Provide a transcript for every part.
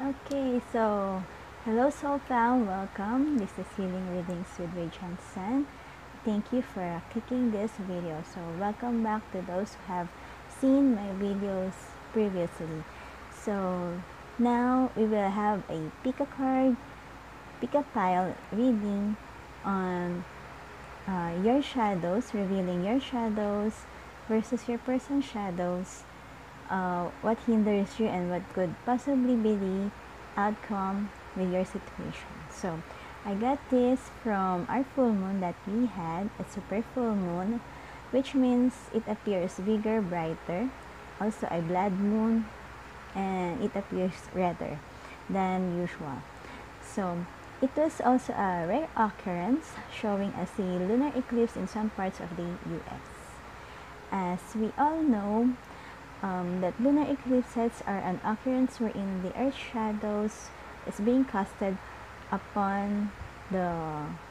Okay, so hello SOULFAM, welcome. This is Healing Readings with Radiant Sun. Thank you for clicking this video. So welcome back to those who have seen my videos previously. So now we will have a pick a card, pick a pile reading on your shadows, revealing your shadows versus your person's shadows. What hinders you and what could possibly be the outcome with your situation. So I got this from our full moon that we had, a super full moon, which means it appears bigger, brighter. Also a blood moon, and it appears redder than usual. So it was also a rare occurrence, showing as a lunar eclipse in some parts of the US. As we all know, that lunar eclipses are an occurrence wherein the Earth's shadows is being casted upon the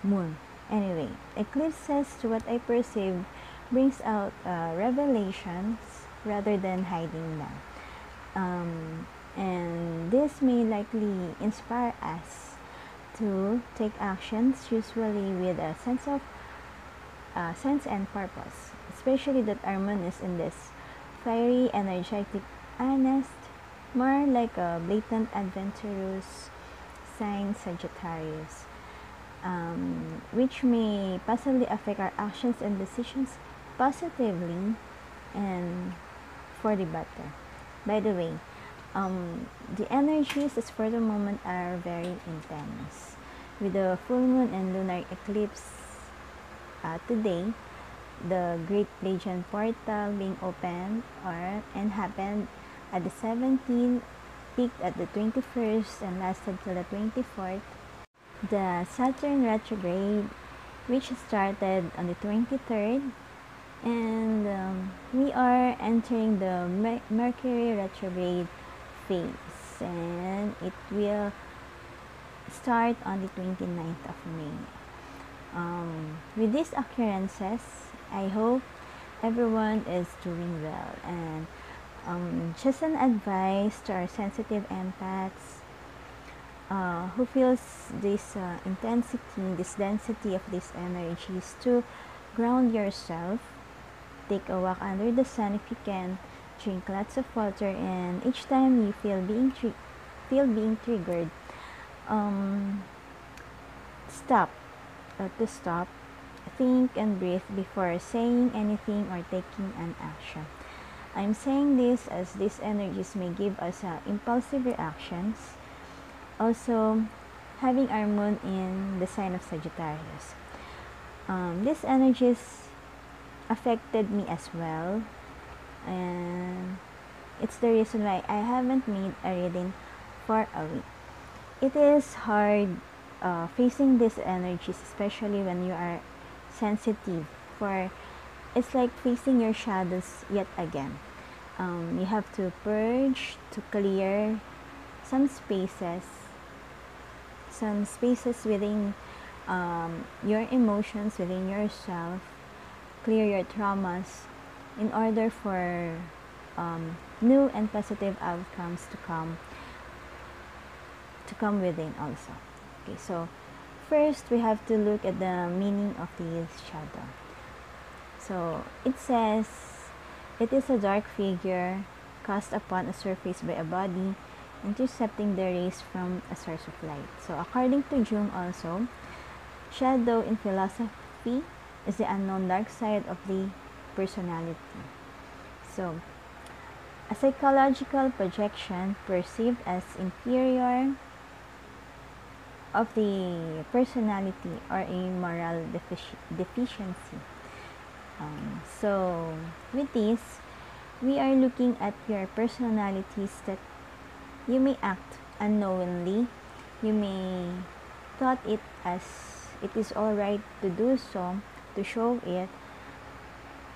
moon. Anyway, eclipses, to what I perceive, brings out revelations rather than hiding them. And this may likely inspire us to take actions, usually with a sense and purpose, especially that our moon is in this fiery, energetic, honest, more like a blatant, adventurous sign, Sagittarius, which may possibly affect our actions and decisions positively and for the better. By the way, the energies as for the moment are very intense. With the full moon and lunar eclipse today, the Great Pleiadian portal being opened and happened at the 17th, peaked at the 21st, and lasted till the 24th. The Saturn retrograde, which started on the 23rd, and we are entering the Mercury retrograde phase, and it will start on the 29th of May. With these occurrences, I hope everyone is doing well, and just an advice to our sensitive empaths who feels this intensity, this density of these energies, to ground yourself. Take a walk under the sun if you can, drink lots of water, and each time you feel being triggered, stop. Think and breathe before saying anything or taking an action. I'm saying this as these energies may give us impulsive reactions. Also, having our moon in the sign of Sagittarius, these energies affected me as well, and it's the reason why I haven't made a reading for a week. It is hard facing these energies, especially when you are sensitive, for it's like facing your shadows yet again. You have to purge, to clear some spaces within your emotions, within yourself, clear your traumas in order for new and positive outcomes to come within also. Okay, so first we have to look at the meaning of this shadow. So it says, it is a dark figure cast upon a surface by a body, intercepting the rays from a source of light. So according to Jung also, shadow in philosophy is the unknown dark side of the personality. So a psychological projection perceived as inferior of the personality or a moral deficiency. So with this, we are looking at your personalities that you may act unknowingly. You may thought it as it is alright to do so, to show it,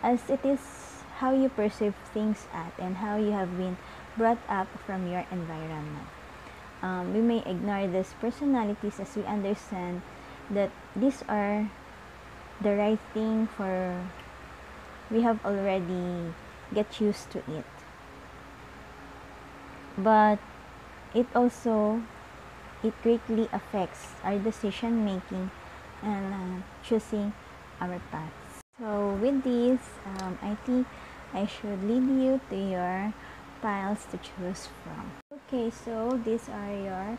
as it is how you perceive things at and how you have been brought up from your environment. We may ignore these personalities as we understand that these are the right thing, for we have already get used to it. But it greatly affects our decision making and choosing our paths. So with this, I think I should lead you to your piles to choose from. Okay, so these are your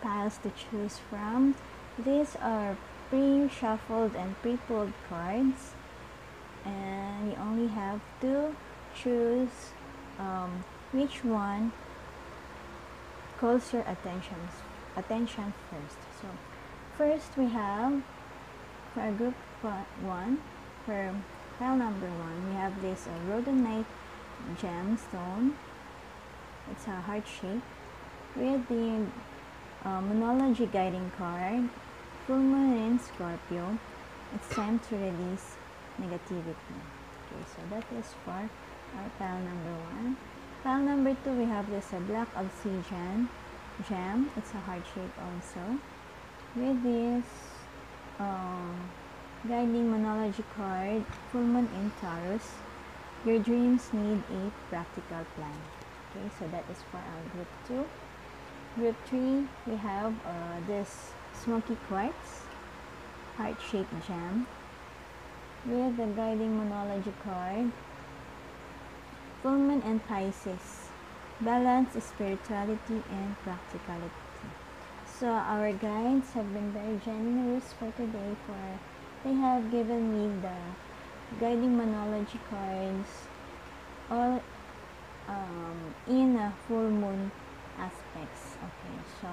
piles to choose from. These are pre-shuffled and pre-pulled cards, and you only have to choose which one calls your attention first. So first we have, for group 1, for pile number 1, we have this rhodonite gemstone. It's a heart shape with the Monology guiding card, full moon in Scorpio. It's time to release negativity. Okay, so that is for our pile number 1. Pile number 2, we have this black obsidian gem. It's a heart shape also, with this guiding Monology card, full moon in Taurus. Your dreams need a practical plan. Okay, so that is for our group 2. Group 3, we have this smoky quartz heart-shaped gem with the guiding Monology card, full moon and Pisces, balance, spirituality, and practicality. So our guides have been very generous for today, for they have given me the guiding Monology cards all in a full moon aspects. Okay, so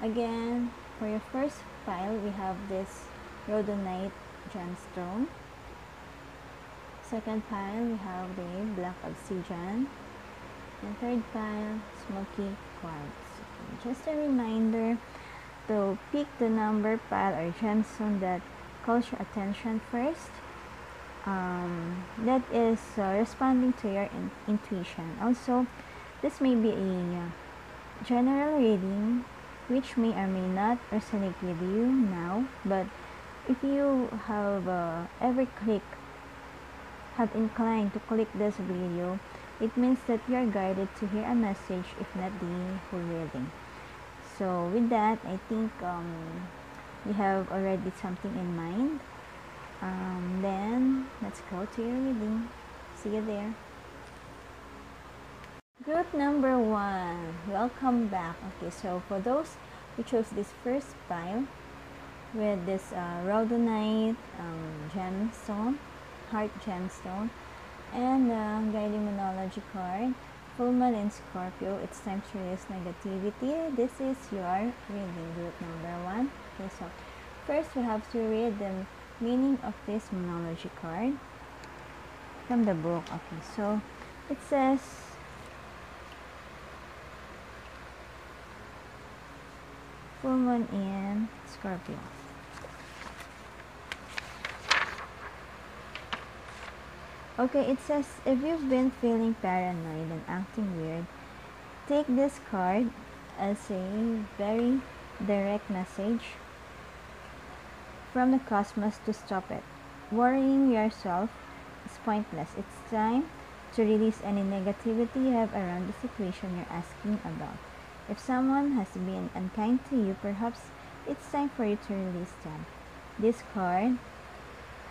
again, for your first pile, we have this rhodonite gemstone. Second pile, we have the black obsidian. And third pile, smoky quartz. Okay, just a reminder to pick the number, pile, or gemstone that calls your attention first. That is responding to your intuition. Also, this may be a general reading which may or may not resonate with you now, but if you have inclined to click this video, it means that you are guided to hear a message, if not the whole reading. So with that, I think you have already something in mind. Then let's go to your reading. See you there. Group number 1, welcome back. Okay, so for those who chose this first pile with this rhodonite gemstone, heart gemstone, and guiding Monology card, full moon in Scorpio, it's time to release negativity. This is your reading, group number 1. Okay, so first we have to read the meaning of this Monology card from the book. Okay, so it says, full moon in Scorpio. Okay, it says, if you've been feeling paranoid and acting weird, take this card as a very direct message from the cosmos to stop it. Worrying yourself is pointless. It's time to release any negativity you have around the situation you're asking about. If someone has been unkind to you, perhaps it's time for you to release them. This card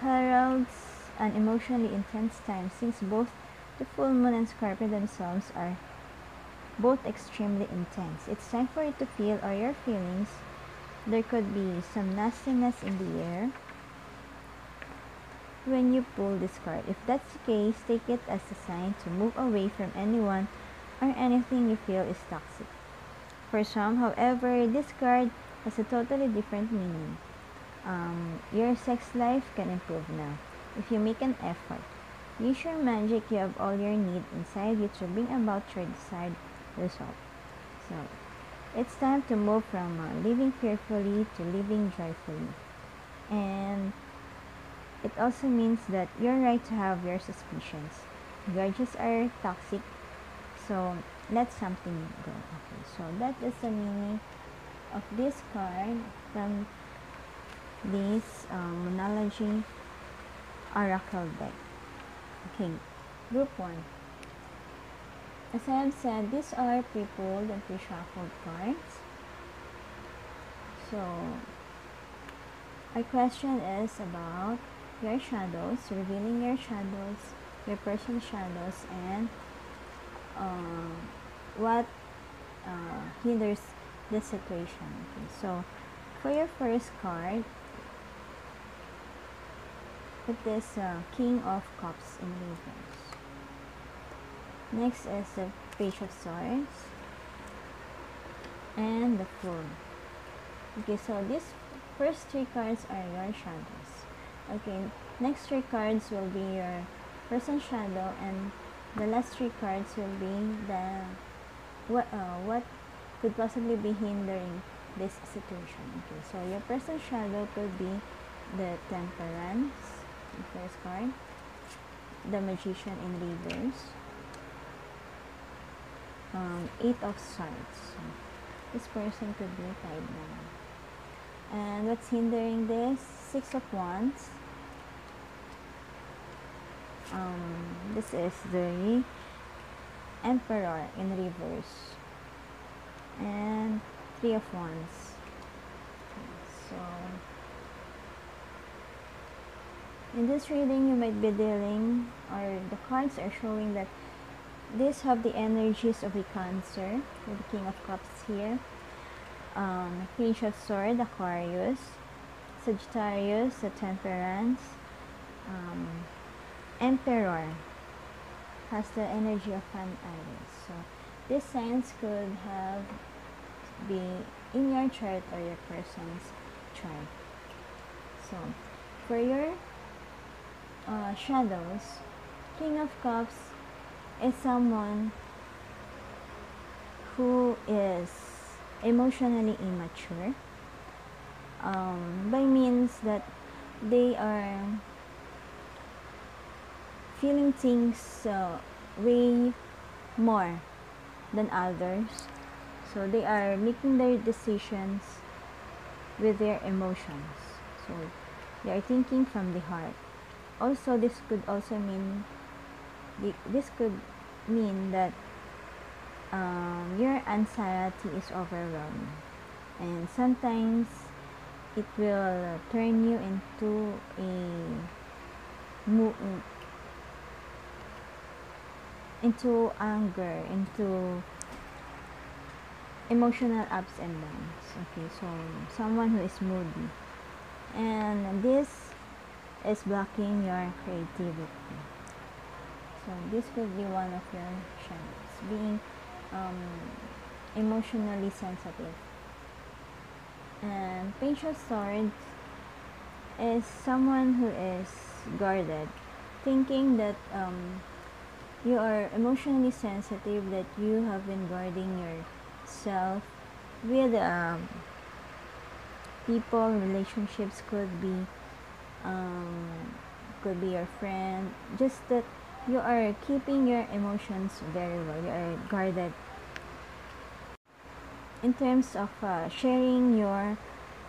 heralds an emotionally intense time, since both the full moon and Scorpio themselves are both extremely intense. It's time for you to feel all your feelings. There could be some nastiness in the air when you pull this card. If that's the case, take it as a sign to move away from anyone or anything you feel is toxic. For some, however, this card has a totally different meaning. Your sex life can improve now if you make an effort. Use your magic. You have all your need inside you to bring about your desired result. So, it's time to move from living fearfully to living joyfully. And it also means that you're right to have your suspicions. Grudges are toxic, so let something go. Okay, so that is the meaning of this card from this Monology Oracle deck. Okay, group 1. As I have said, these are pre-pulled and pre-shuffled cards. So, our question is about your shadows, revealing your shadows, your person's shadows, and what hinders this situation. Okay, so for your first card, it is King of Cups in reverse. Next is the Page of Swords and the Fool. Okay, so these first three cards are your shadows. Okay, next three cards will be your person's shadow, and the last three cards will be the what could possibly be hindering this situation. Okay, so your person's shadow could be the Temperance, the first card, the Magician in reverse, Eight of Swords. So this person could be tied down. And what's hindering this? Six of Wands. This is the Emperor in reverse, and Three of Wands. So in this reading, you might be dealing, or the cards are showing that these have the energies of a Cancer, with the King of Cups here, Page of Swords, Aquarius, Sagittarius, the Temperance, Emperor has the energy of an Aries. So these signs could be in your chart or your person's chart. So for your shadows, King of Cups is someone who is emotionally immature, by means that they are feeling things way more than others. So they are making their decisions with their emotions. So they are thinking from the heart. Also, this could mean that your anxiety is overwhelming, and sometimes it will turn you into into anger, into emotional ups and downs. Okay, so someone who is moody, and this is blocking your creativity. So this could be one of your shadows, being emotionally sensitive. And Page of Swords is someone who is guarded, thinking that you are emotionally sensitive, that you have been guarding yourself with people. Relationships could be your friend, just that you are keeping your emotions very well. You are guarded in terms of sharing your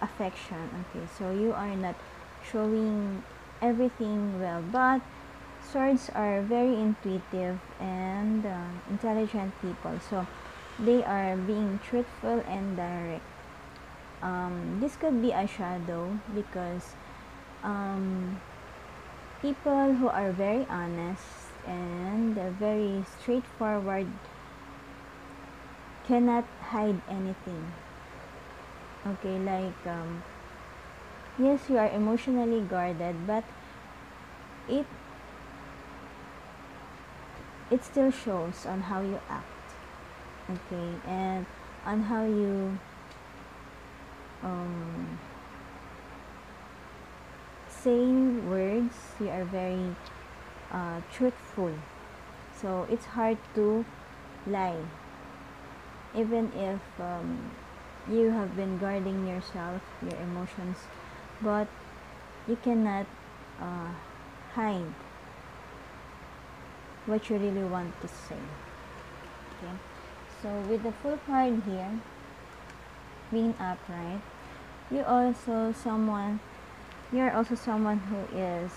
affection. Okay, so you are not showing everything well, but swords are very intuitive and intelligent people, so they are being truthful and direct. This could be a shadow because people who are very honest and very straightforward cannot hide anything. Okay, like yes, you are emotionally guarded, but it still shows on how you act. Okay, and on how you say words. You are very truthful, so it's hard to lie, even if you have been guarding yourself, your emotions, but you cannot hide what you really want to say. Okay, so with the full card here being upright, you're also someone who is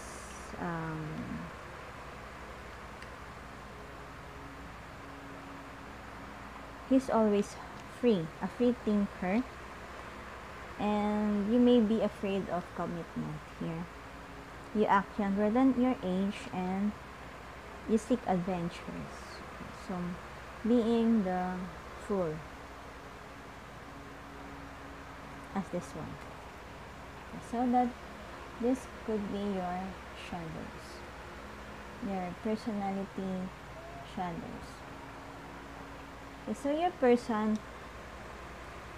he's always free, a free thinker, and you may be afraid of commitment here. You act younger than your age and you seek adventures. So, being the fool as this one. So that this could be your shadows, your personality shadows. Okay, so your person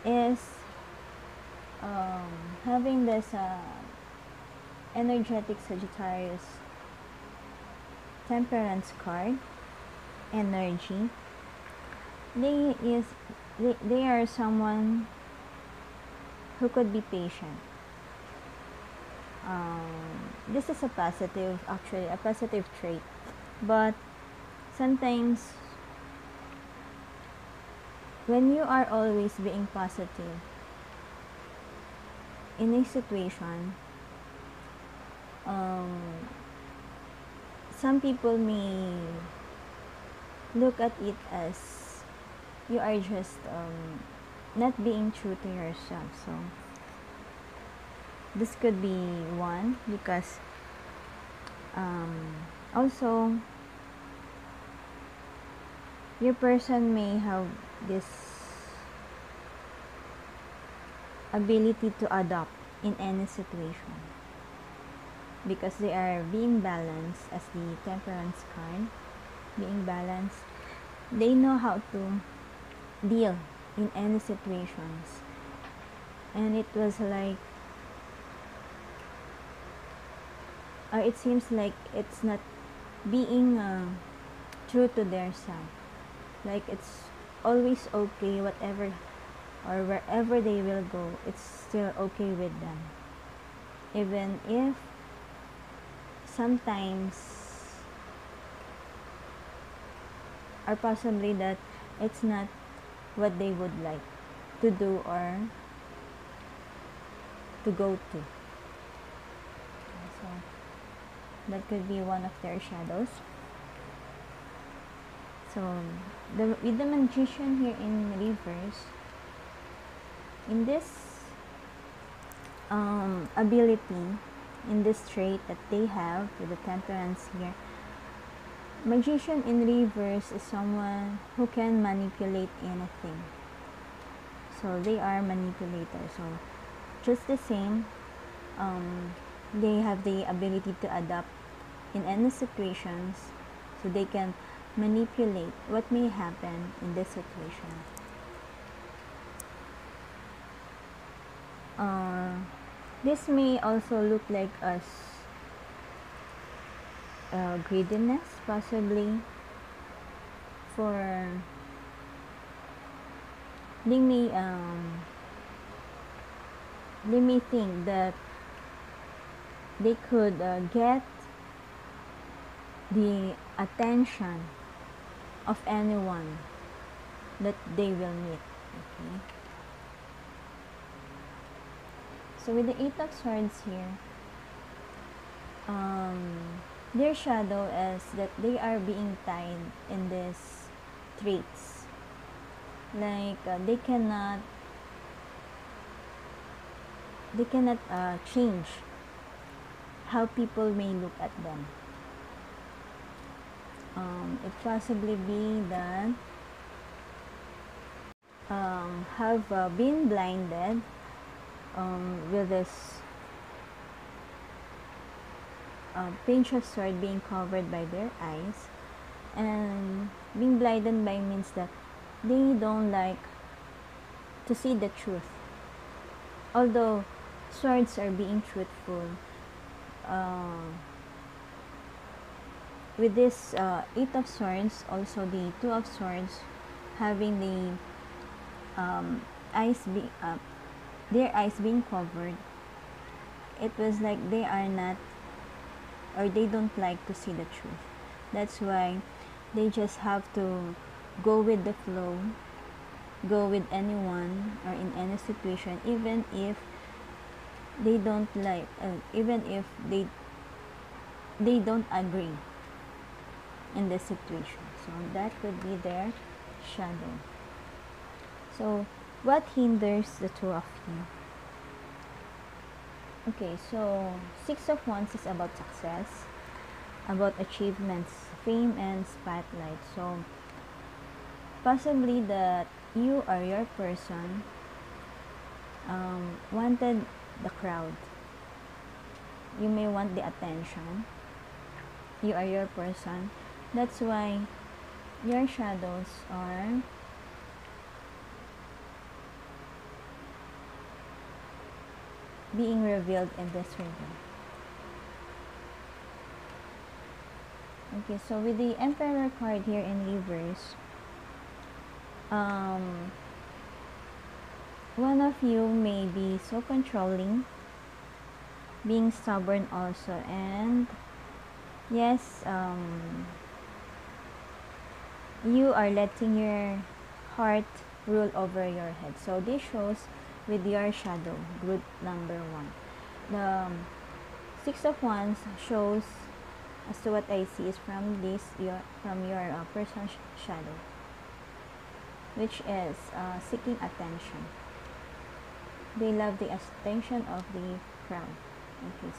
is having this energetic Sagittarius temperance card energy. They are someone who could be patient. This is a positive, actually a positive trait, but sometimes when you are always being positive in a situation, some people may look at it as you are just not being true to yourself. So this could be one, because also your person may have this ability to adapt in any situation, because they are being balanced as the temperance card, being balanced. They know how to deal in any situations, and it was like it seems like it's not being true to their self. Like it's always okay, whatever or wherever they will go, it's still okay with them, even if sometimes or possibly that it's not what they would like to do or to go to. So that could be one of their shadows. So with the Magician here in reverse, in this ability, in this trait that they have with the Temperance here, Magician in reverse is someone who can manipulate anything. So they are manipulators. So just the same, they have the ability to adapt in any situations, so they can manipulate what may happen in this situation. This may also look like as greediness, possibly, for they may think that they could get the attention of anyone that they will meet. Okay. So with the Eight of Swords here, their shadow is that they are being tied in these traits. Like they cannot change how people may look at them. It possibly be that have been blinded with this Page of Sword being covered by their eyes, and being blinded by means that they don't like to see the truth. Although swords are being truthful, with this Eight of Swords, also the Two of Swords, having the their eyes being covered, it was like they are not, or they don't like to see the truth. That's why they just have to go with the flow, go with anyone or in any situation, even if they don't like, even if they don't agree in the situation. So that could be their shadow. So what hinders the two of you? Okay, so Six of Wands is about success, about achievements, fame, and spotlight. So possibly that you or your person wanted the crowd. You may want the attention. You or your person. That's why your shadows are being revealed in this reading. Okay, so with the Emperor card here in reverse, one of you may be so controlling, being stubborn also, and yes, you are letting your heart rule over your head. So this shows with your shadow, group number 1. The Six of Wands shows, as to what I see, is from your person's shadow, which is seeking attention. They love the attention of the crowd. Okay,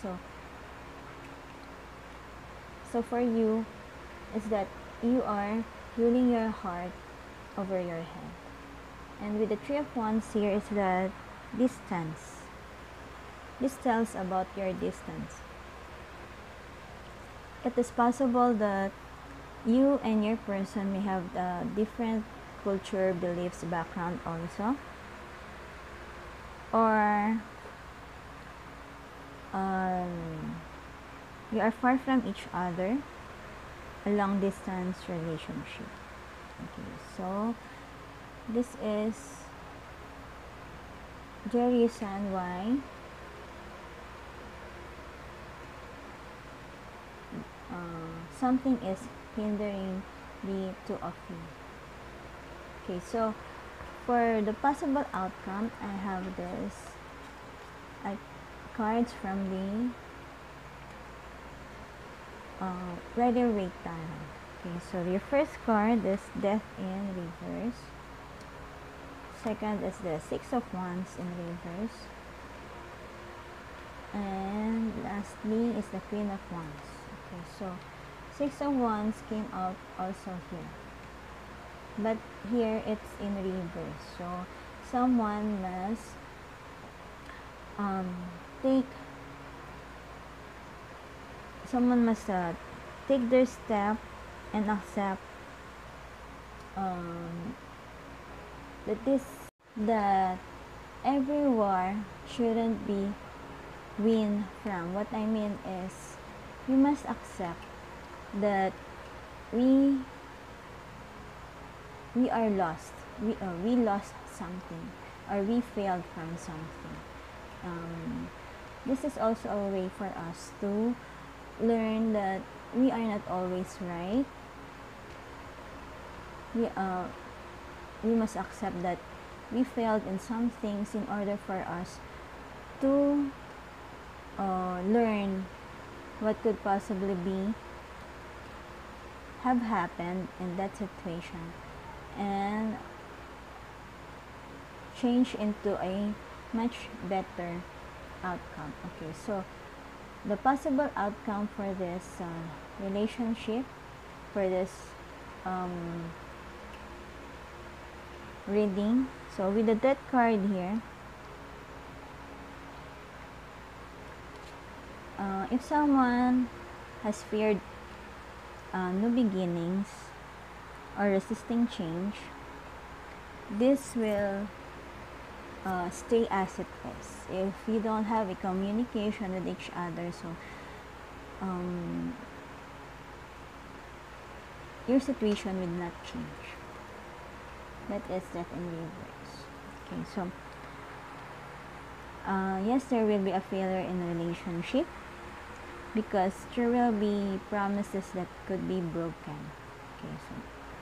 so for you is that you are ruling your heart over your head. And with the Three of Wands here is that distance. This tells about your distance. It is possible that you and your person may have different culture, beliefs, background also. Or you are far from each other, a long distance relationship. Okay, so this is the reason why something is hindering the two of you. Okay, so for the possible outcome, I have this cards from the Rider-Waite Tarot. Okay, so your first card is Death in reverse. Second is the Six of Wands in reverse. And lastly is the Queen of Wands. Okay, so Six of Wands came out also here. But here it's in reverse. So someone must take their step and accept that every war shouldn't be win from. What I mean is, we must accept that we are lost. We lost something, or we failed from something. This is also a way for us to learn that we are not always right. We must accept that we failed in some things in order for us to learn what could possibly have happened in that situation, and change into a much better outcome. Okay, so the possible outcome for this relationship, for this reading. So with the Death card here, if someone has feared new beginnings or resisting change, this will stay as it is if you don't have a communication with each other. So your situation will not change. That is Death in reverse. Okay, so yes, there will be a failure in a relationship because there will be promises that could be broken. Okay, so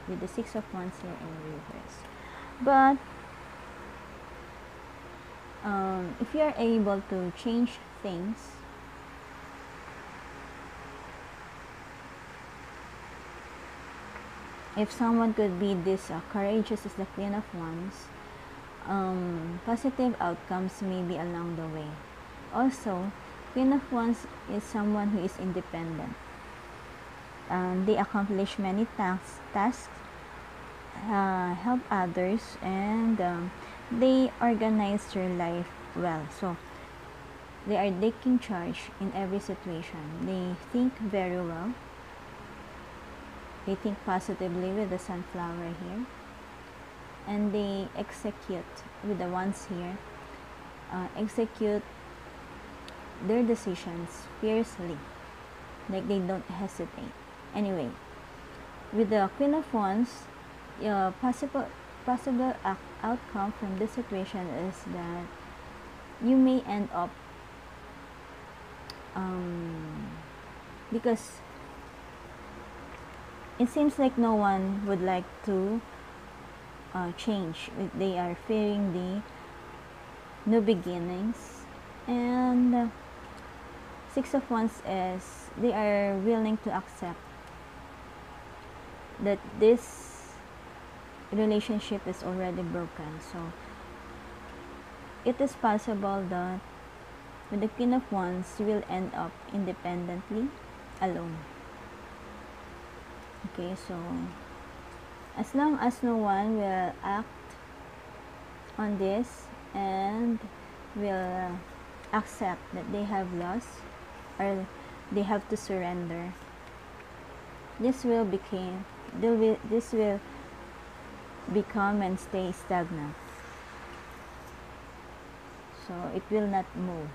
with the Six of Wands here in reverse, but if you are able to change things, if someone could be this courageous as the Queen of Wands, positive outcomes may be along the way. Also, Queen of Wands is someone who is independent. They accomplish many tasks, help others, and they organize their life well. So, they are taking charge in every situation. They think very well. They think positively with the sunflower here. And they execute with the ones here. Execute their decisions fiercely. Like they don't hesitate. Anyway, with the Queen of Wands, possible outcome from this situation is that you may end up because it seems like no one would like to change. They are fearing the new beginnings, and Six of Wands is they are willing to accept that this relationship is already broken. So it is possible that with the Queen of Wands, you will end up independently, alone. Okay, so as long as no one will act on this and will accept that they have lost or they have to surrender, this will become and stay stagnant. So it will not move.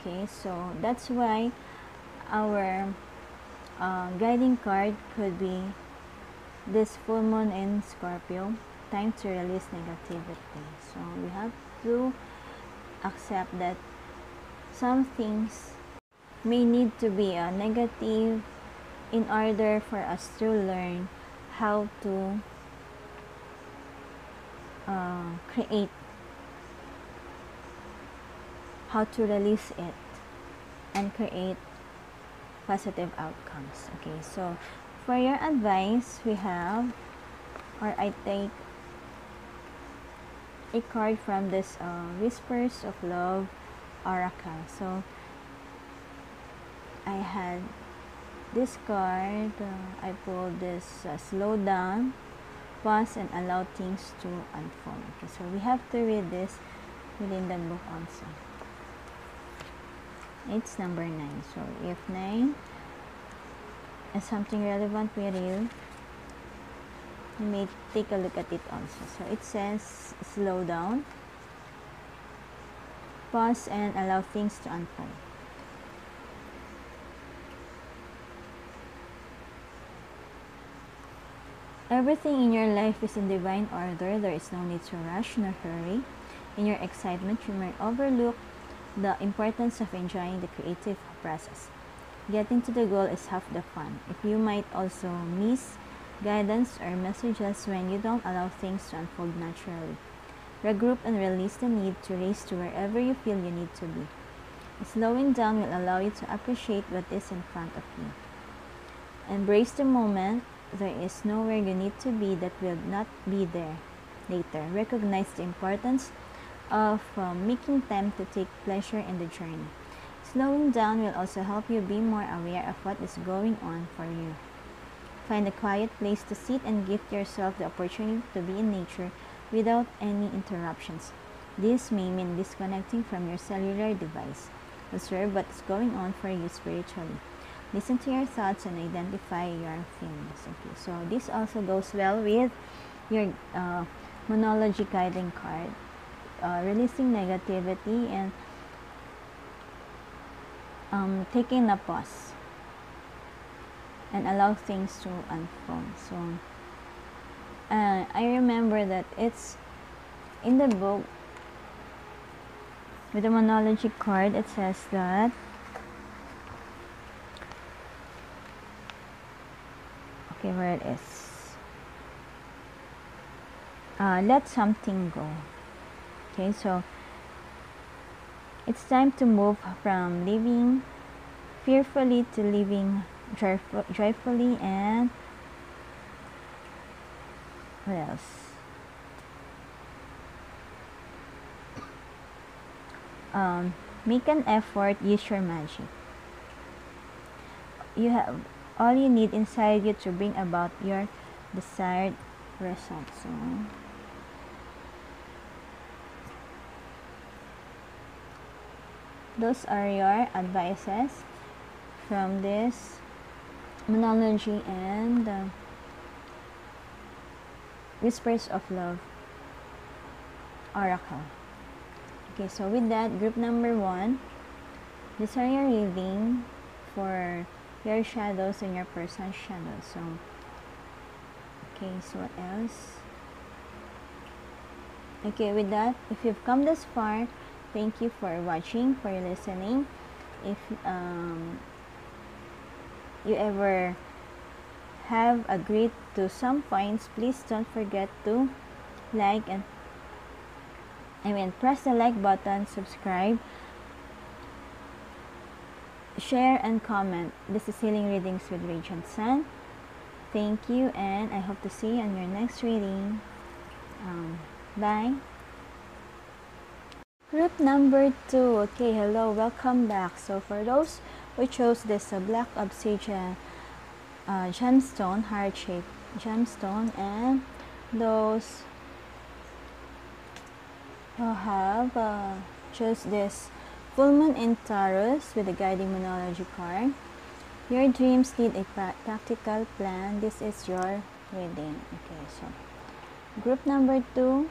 Okay, so that's why our guiding card could be this full moon in Scorpio, time to release negativity. So we have to accept that some things may need to be negative in order for us to learn how to create, how to release it and create positive outcomes. Okay, so for your advice, we have, or I take a card from this Whispers of Love Oracle. So I had this card, I pulled this slow down, pause, and allow things to unfold. Okay, so we have to read this within the book also. It's number 9. So if 9 is something relevant with you, you may take a look at it also. So it says slow down, pause, and allow things to unfold. Everything in your life is in divine order. There is no need to rush nor hurry. In your excitement, you may overlook the importance of enjoying the creative process. Getting to the goal is half the fun. If you might also miss guidance or messages when you don't allow things to unfold naturally. Regroup and release the need to race to wherever you feel you need to be. Slowing down will allow you to appreciate what is in front of you. Embrace the moment. There is nowhere you need to be that will not be there later. Recognize the importance of making time to take pleasure in the journey. Slowing down will also help you be more aware of what is going on for you. Find a quiet place to sit and give yourself the opportunity to be in nature without any interruptions. This may mean disconnecting from your cellular device. Observe what is going on for you spiritually. Listen to your thoughts and identify your feelings. Okay, so this also goes well with your monology guiding card. Releasing negativity and taking a pause and allow things to unfold. So I remember that it's in the book with the monology card. It says that okay, where it is, let something go. Okay, so it's time to move from living fearfully to living joyfully, and what else? make an effort, use your magic. You have all you need inside you to bring about your desired result. So those are your advices from this Monology and Whispers of Love Oracle. Okay, so with that, group number 1, these are your reading for your shadows and your person's shadows. So, okay, so what else? Okay, with that, if you've come this far, thank you for watching, for listening. If you ever have agreed to some points, please don't forget to like and press the like button, subscribe, share and comment. This is Healing Readings with Radiant Sun. Thank you, and I hope to see you on your next reading. Bye. Group number 2. Okay, hello, welcome back. So for those who chose this black obsidian gemstone, heart-shaped gemstone, and those who have chose this full moon in Taurus with the guiding Monology card, your dreams need a practical plan. This is your reading. Okay, so group number 2,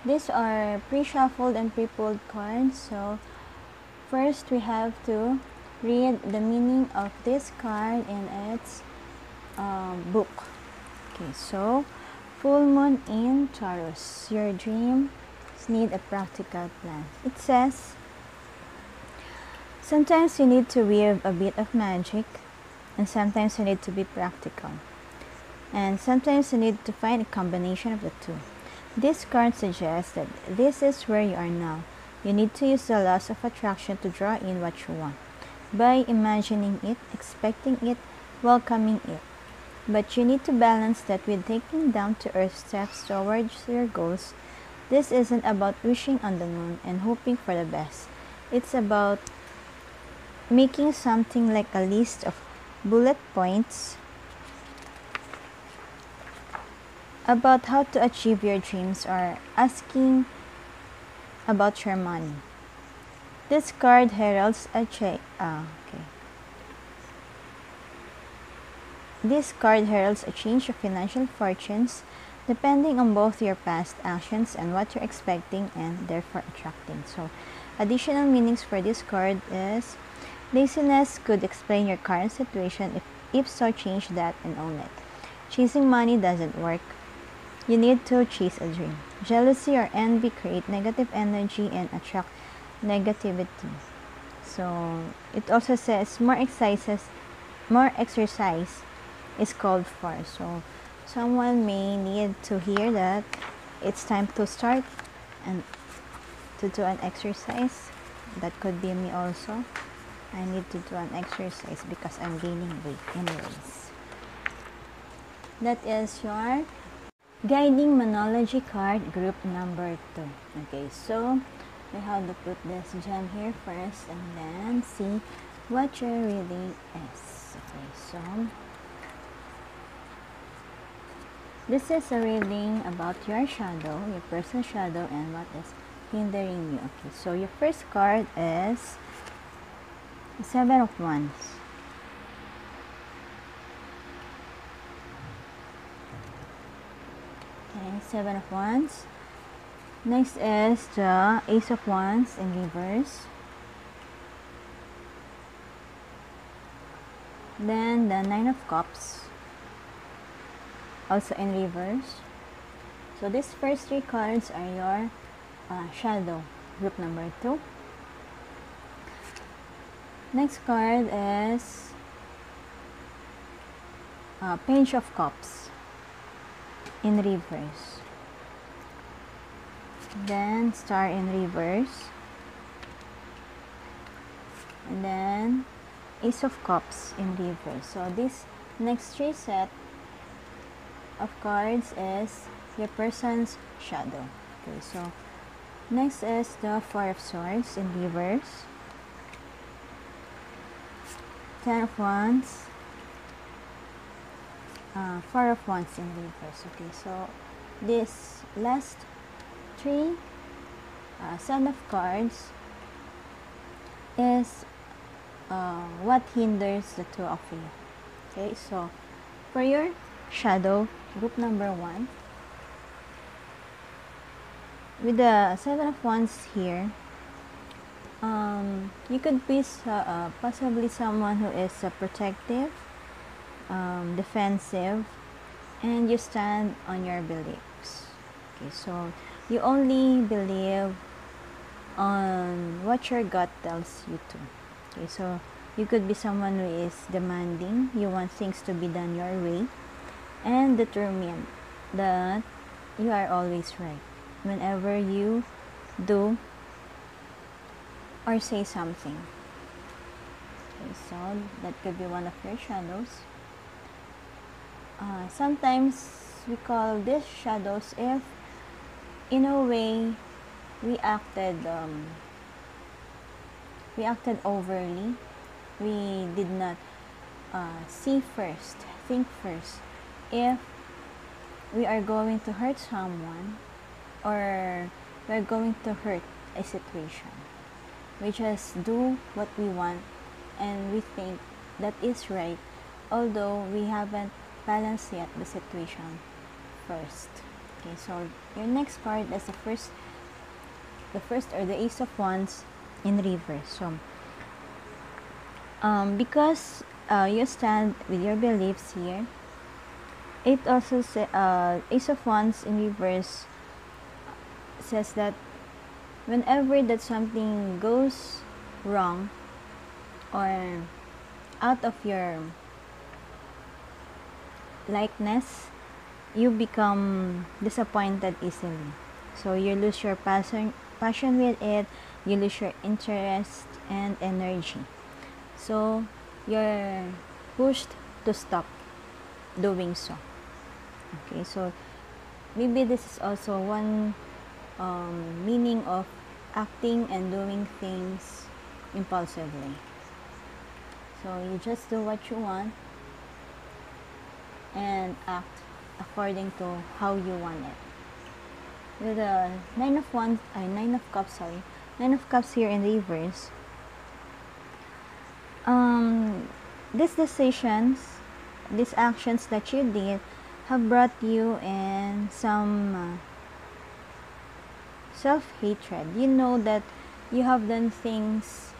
these are pre-shuffled and pre-pulled cards. So first we have to read the meaning of this card in its book. Okay, so full moon in Taurus, your dreams need a practical plan. It says, sometimes you need to weave a bit of magic, and sometimes you need to be practical, and sometimes you need to find a combination of the two. This card suggests that this is where you are now. You need to use the laws of attraction to draw in what you want, by imagining it, expecting it, welcoming it. But you need to balance that with taking down-to-earth steps towards your goals. This isn't about wishing on the moon and hoping for the best. It's about making something like a list of bullet points about how to achieve your dreams, or asking about your money. This card heralds a This card heralds a change of financial fortunes depending on both your past actions and what you're expecting and therefore attracting. So, additional meanings for this card is laziness could explain your current situation. If so, change that and own it. Chasing money doesn't work. You need to chase a dream. Jealousy or envy create negative energy and attract negativity. So, it also says more exercise is called for. So, someone may need to hear that it's time to start and to do an exercise. That could be me also. I need to do an exercise because I'm gaining weight anyways. That is your guiding Monology card, group number 2. Okay, so we have to put this gem here first and then see what your reading is. Okay, so this is a reading about your shadow, your personal shadow, and what is hindering you. Okay, so your first card is 7 of Wands. Okay, 7 of Wands. Next is the Ace of Wands in reverse. Then the 9 of Cups, also in reverse. So these first 3 cards are your shadow, group number 2. Next card is Page of Cups in reverse. Then Star in reverse. And then Ace of Cups in reverse. So this next 3 set of cards is your person's shadow. Okay, so Next is the Four of Swords in reverse, Ten of Wands, Four of Wands in reverse. Okay, so this last three set of cards is what hinders the two of you. Okay, so for your shadow group number 1, with the Seven of Wands here, you could be possibly someone who is protective, defensive, and you stand on your beliefs. Okay, so you only believe on what your gut tells you to. Okay, so you could be someone who is demanding, you want things to be done your way, and determined that you are always right whenever you do or say something. Okay, so that could be one of your shadows. Sometimes we call these shadows if in a way we acted overly. We did not see first, think first if we are going to hurt someone or we're going to hurt a situation. We just do what we want and we think that is right, although we haven't balanced yet the situation first. Okay, so your next card is the first or the Ace of Wands in reverse. So because you stand with your beliefs here, it also Ace of Wands in reverse says that whenever that something goes wrong or out of your likeness, you become disappointed easily. So you lose your passion with it, you lose your interest and energy. So you're pushed to stop doing so. Okay, so maybe this is also one meaning of acting and doing things impulsively. So you just do what you want and act according to how you want it. With the Nine of Cups here in reverse, these decisions, these actions that you did have brought you in some self-hatred. You know that you have done things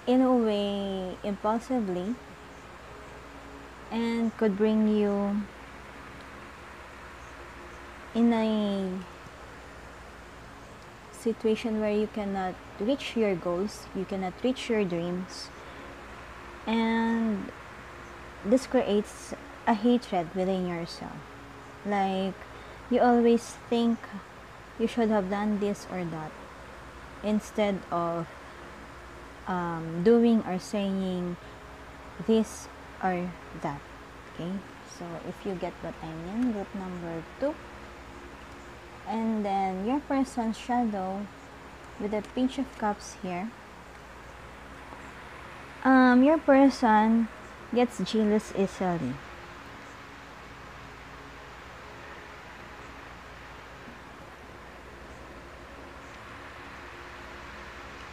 in a way impulsively and could bring you in a situation where you cannot reach your goals, you cannot reach your dreams, and this creates a hatred within yourself. Like you always think you should have done this or that instead of doing or saying this or that. Okay, so if you get what I mean, group number 2. And then your person's shadow with the Page of Cups here. Your person gets jealous easily.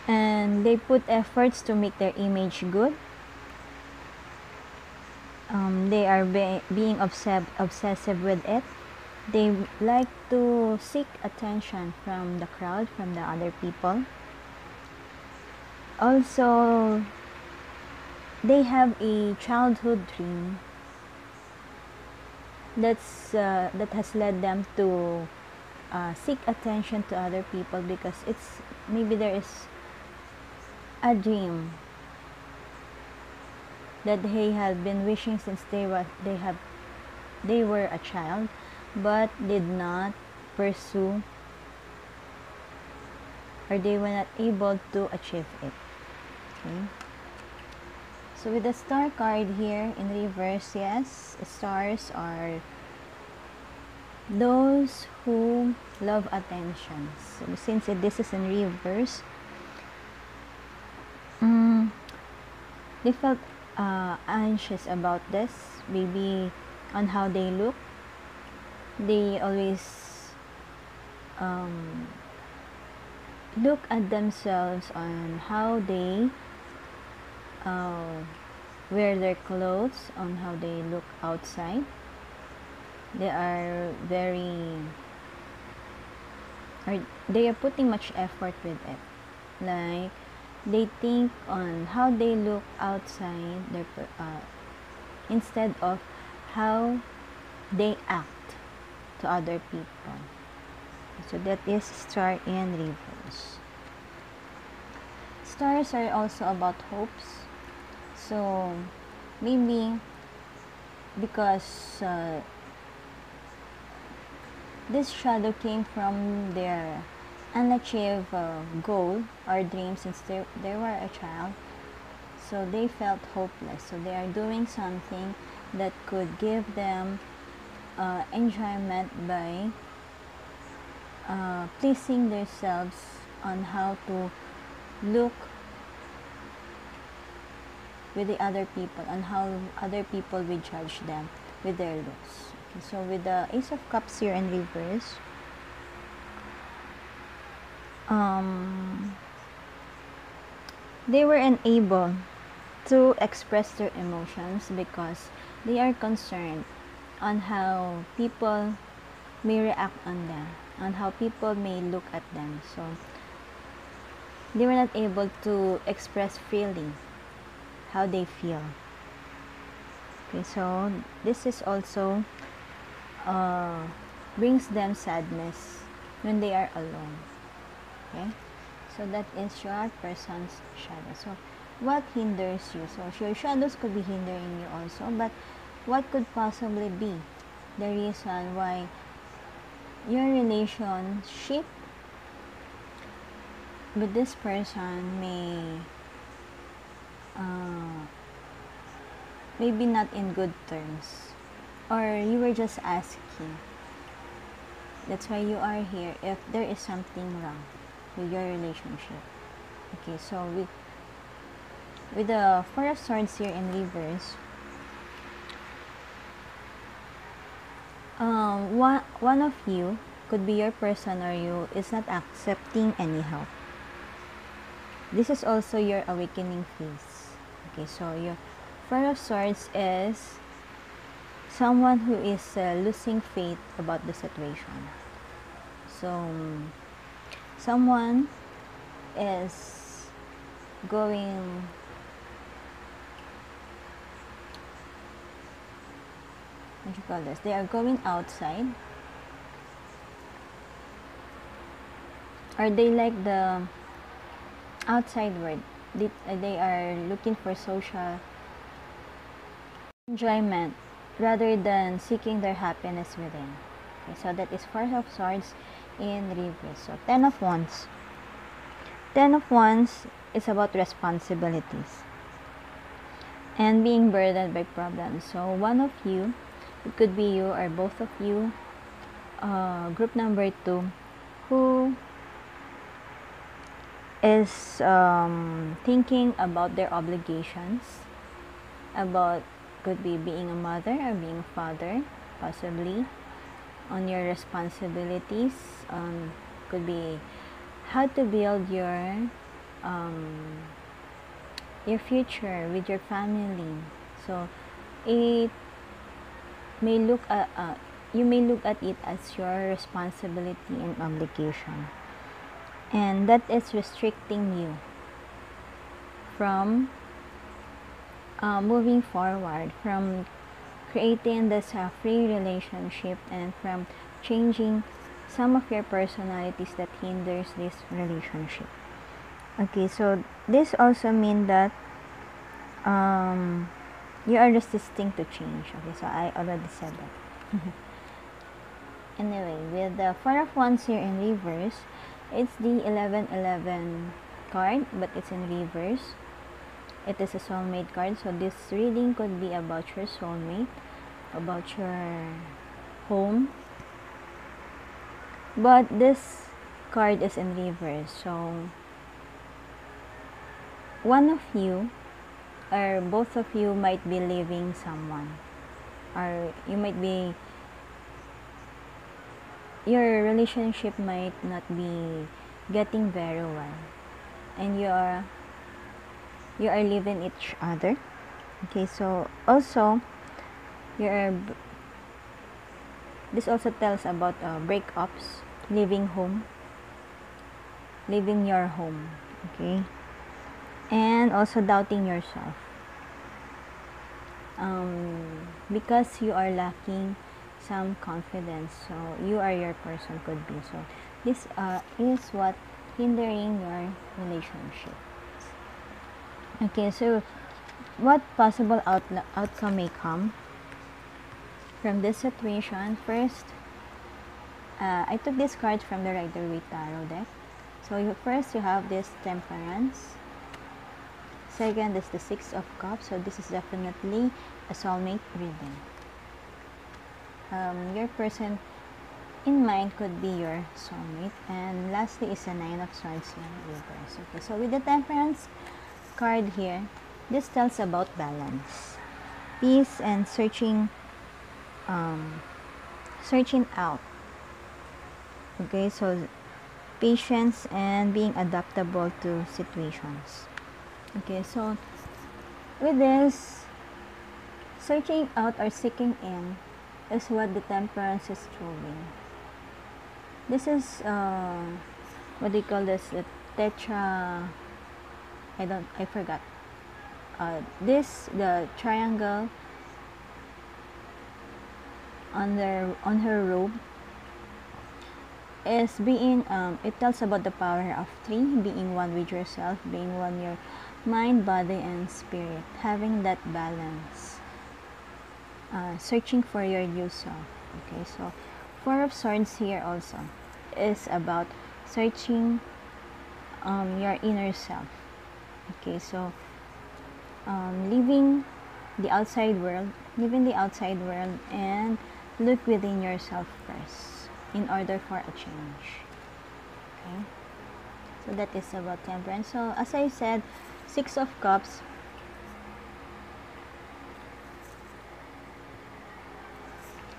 And they put efforts to make their image good. They are being obsessive with it. They like to seek attention from the crowd, from the other people. Also, they have a childhood dream that has led them to seek attention to other people, because maybe there is a dream that they have been wishing since they were a child, but did not pursue, or they were not able to achieve it. Okay. So with the Star card here in reverse, yes, stars are those who love attention. So since this is in reverse, they felt anxious about this, maybe on how they look. They always look at themselves on how they wear their clothes, on how they look outside. They are they are putting much effort with it. Like, they think on how they look outside their instead of how they act to other people. So that is star in reverse. Stars are also about hopes. So maybe because this shadow came from their unachieved goal or dream since they were a child, so they felt hopeless. So they are doing something that could give them enjoyment by pleasing themselves on how to look with the other people, and how other people will judge them with their looks. Okay, so with the Ace of Cups here in reverse, they were unable to express their emotions because they are concerned on how people may react on them, on how people may look at them. So they were not able to express freely how they feel. Okay, so this is also brings them sadness when they are alone. Okay, so that is your person's shadow. So what hinders you? So your shadows could be hindering you also, but what could possibly be the reason why your relationship with this person may maybe not in good terms, or you were just asking? That's why you are here, if there is something wrong with your relationship. Okay, so with the Four of Swords here in reverse, one of you, could be your person or you, is not accepting any help. This is also your awakening phase. Okay, so your Four of Swords is someone who is losing faith about the situation. So someone is going what you call this, they are going outside, or they like the outside world. They are looking for social enjoyment rather than seeking their happiness within. Okay, so that is Four of Swords in reverse. So Ten of Wands. Ten of Wands is about responsibilities and being burdened by problems. So one of you, it could be you or both of you, group number 2, who is thinking about their obligations, about, could be being a mother or being a father, possibly, on your responsibilities, could be how to build your future with your family. So it may look at you may look at it as your responsibility and obligation, and that is restricting you from moving forward, from creating this free relationship, and from changing some of your personalities that hinders this relationship. Okay, so this also means that you are resisting to change. Okay, so I already said that. Anyway, with the Four of Wands here in reverse, it's the 1111 card, but it's in reverse. It is a soulmate card, so this reading could be about your soulmate, about your home, but this card is in reverse. So one of you or both of you might be leaving someone, or you might be, your relationship might not be getting very well, and you are leaving each other. Okay, so also this also tells about breakups, leaving your home. Okay, and also doubting yourself, because you are lacking some confidence. So you or your person could be. So this is what hindering your relationship. Okay, so what possible outcome may come from this situation? First, I took this card from the Rider-Waite Tarot deck. So first you have this Temperance. Second is the Six of Cups. So this is definitely a soulmate reading. Your person in mind could be your soulmate. And lastly is the Nine of Swords in reverse. Okay, so with the Temperance card here, this tells about balance, peace, and searching out. Okay, so patience and being adaptable to situations. Okay, so with this, searching out or seeking in is what the Temperance is showing. This is what do you call this? The tetra. I forgot. The triangle on her robe is being, it tells about the power of 3, being one with yourself, being one your mind, body, and spirit, having that balance, searching for your new self. Okay, so Four of Swords here also is about searching your inner self. Okay, so leaving the outside world and look within yourself first in order for a change. Okay, so that is about Temperance. So as I said, Six of Cups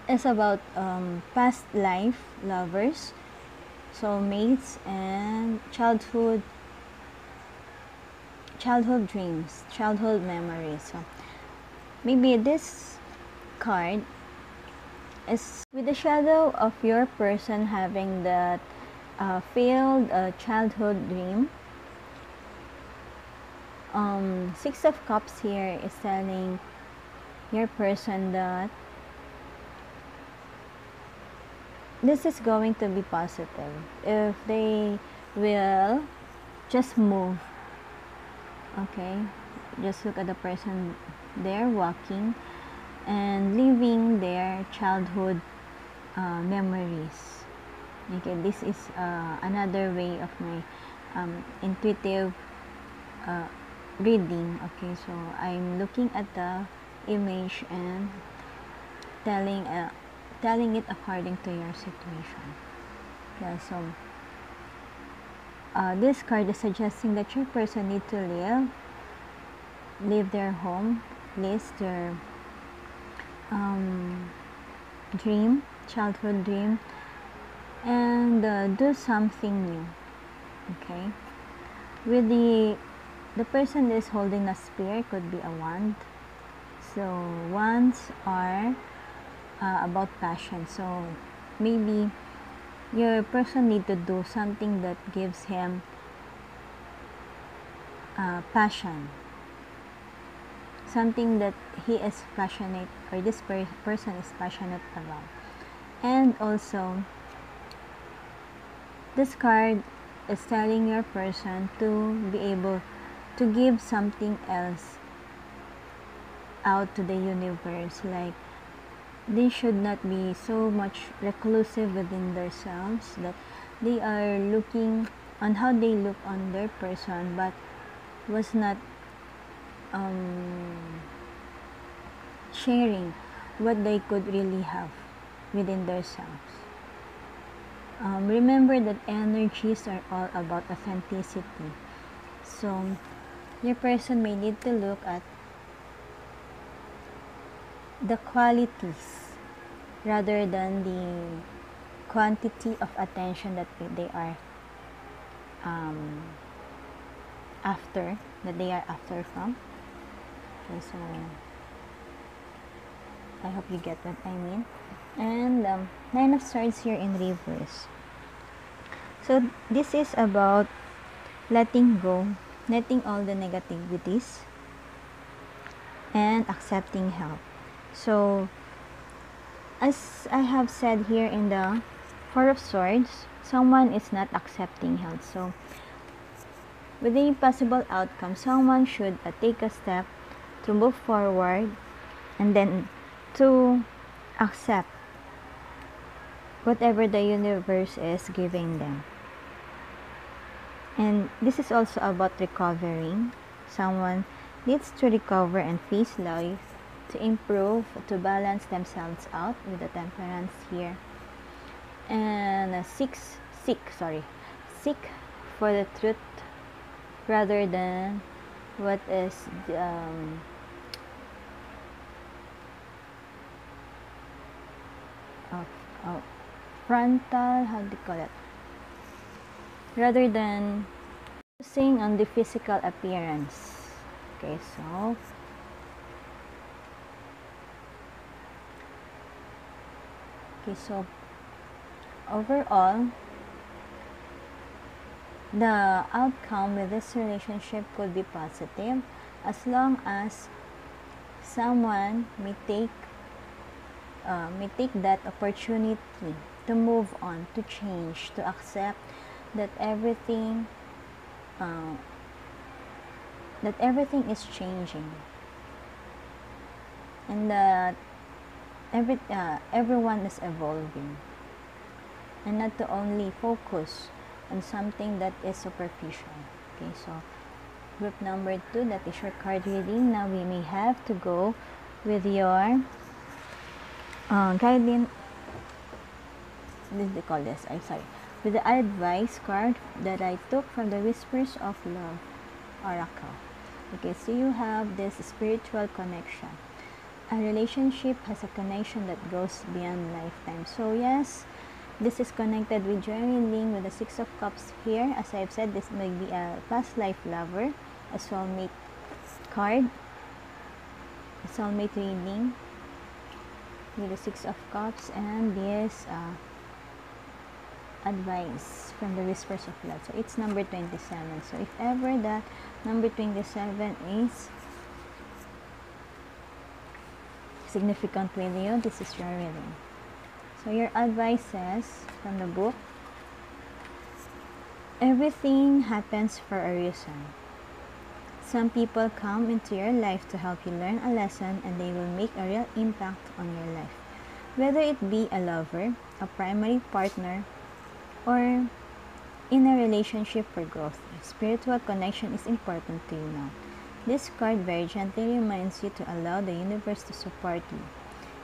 is about past life lovers, soulmates, and childhood dreams, childhood memories. So maybe this card is with the shadow of your person having that failed childhood dream. Six of Cups here is telling your person that this is going to be positive if they will just move. Okay, just look at the person there walking and living their childhood memories. Okay, this is another way of my intuitive reading. Okay, so I'm looking at the image and telling it according to your situation. Yeah, so this card is suggesting that your person need to leave their home, list their childhood dream, and do something new. Okay, with the person is holding a spear, could be a wand. So wands are about passion. So maybe your person need to do something that gives him passion, something that he is passionate, or this person is passionate about. And also this card is telling your person to be able to give something else out to the universe. Like, they should not be so much reclusive within themselves, that they are looking on how they look on their person, but was not sharing what they could really have within themselves. Remember that energies are all about authenticity. So your person may need to look at the qualities rather than the quantity of attention that they are after from. Okay, so I hope you get what I mean. And Nine of Swords here in reverse. So this is about letting go, letting all the negativities, and accepting help. So as I have said here in the Four of Swords, someone is not accepting help. So with the possible outcome, someone should take a step to move forward and then to accept whatever the universe is giving them. And this is also about recovering. Someone needs to recover and face life, to improve, to balance themselves out with the Temperance here. And seek for the truth rather than what is frontal, how do you call it, rather than focusing on the physical appearance. Okay, so overall, the outcome with this relationship could be positive as long as someone may take that opportunity to move on, to change, to accept that everything is changing, and that everyone is evolving, and not to only focus on something that is superficial. Okay, so group number 2, that is your card reading. Now we may have to go with your guidance. With the advice card that I took from the Whispers of Love Oracle. Okay, so you have this spiritual connection. A relationship has a connection that goes beyond lifetime. So yes, this is connected with journaling with the Six of Cups here. As I've said, this may be a past life lover, a soulmate card, a soulmate reading with the Six of Cups, and this advice from the Whispers of Love. So it's number 27. So if ever that number 27 is significant with you, this is your reading. So your advice says from the book, everything happens for a reason. Some people come into your life to help you learn a lesson, and they will make a real impact on your life. Whether it be a lover, a primary partner, or in a relationship for growth, spiritual connection is important to you now. This card very gently reminds you to allow the universe to support you.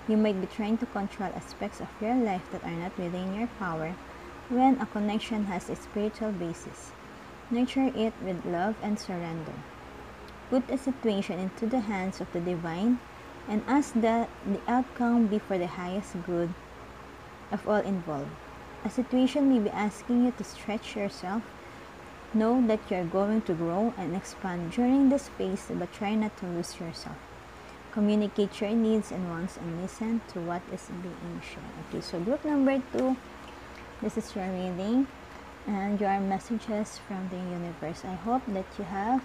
You might be trying to control aspects of your life that are not within your power when a connection has a spiritual basis. Nurture it with love and surrender. Put a situation into the hands of the divine and ask that the outcome be for the highest good of all involved. A situation may be asking you to stretch yourself. Know that you are going to grow and expand during this phase, but try not to lose yourself. Communicate your needs and wants and listen to what is being shared. Okay, so group number 2, this is your reading and your messages from the universe. I hope that you have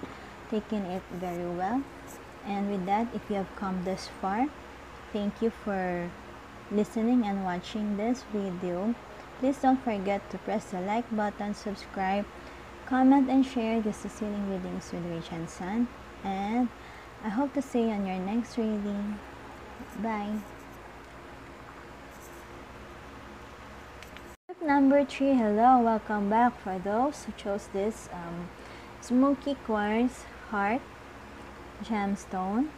taken it very well. And with that, if you have come this far, thank you for listening and watching this video. Please don't forget to press the like button, subscribe, comment, and share this is Healing Readings with Rach and Sun. And I hope to see you on your next reading. Bye. Group number 3, hello, welcome back. For those who chose this Smoky Quartz Heart Gemstone,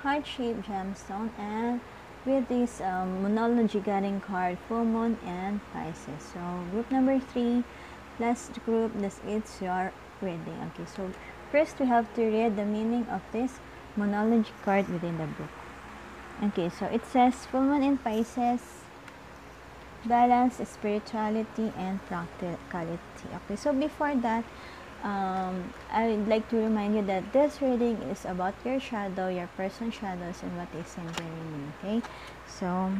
Heart-shaped gemstone, and with this monology guiding card, full moon and Pisces. So group number 3, last group, this is your reading. Okay, so first we have to read the meaning of this monology card within the book. Okay, so it says full moon in Pisces, balance, spirituality, and practicality. Okay, so before that, I would like to remind you that this reading is about your shadow, your person's shadows, and what is hindering you. Okay, so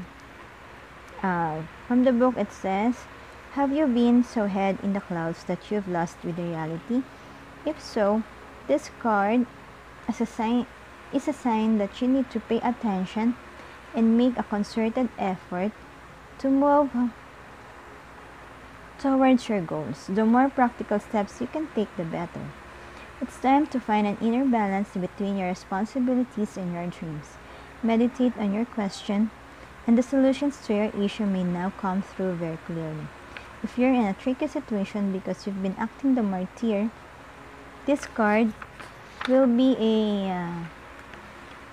from the book it says, have you been so head in the clouds that you've lost with the reality? If so, this card is a sign that you need to pay attention and make a concerted effort to move towards your goals. The more practical steps you can take, the better. It's time to find an inner balance between your responsibilities and your dreams. Meditate on your question, and the solutions to your issue may now come through very clearly. If you're in a tricky situation because you've been acting the martyr, this card will be a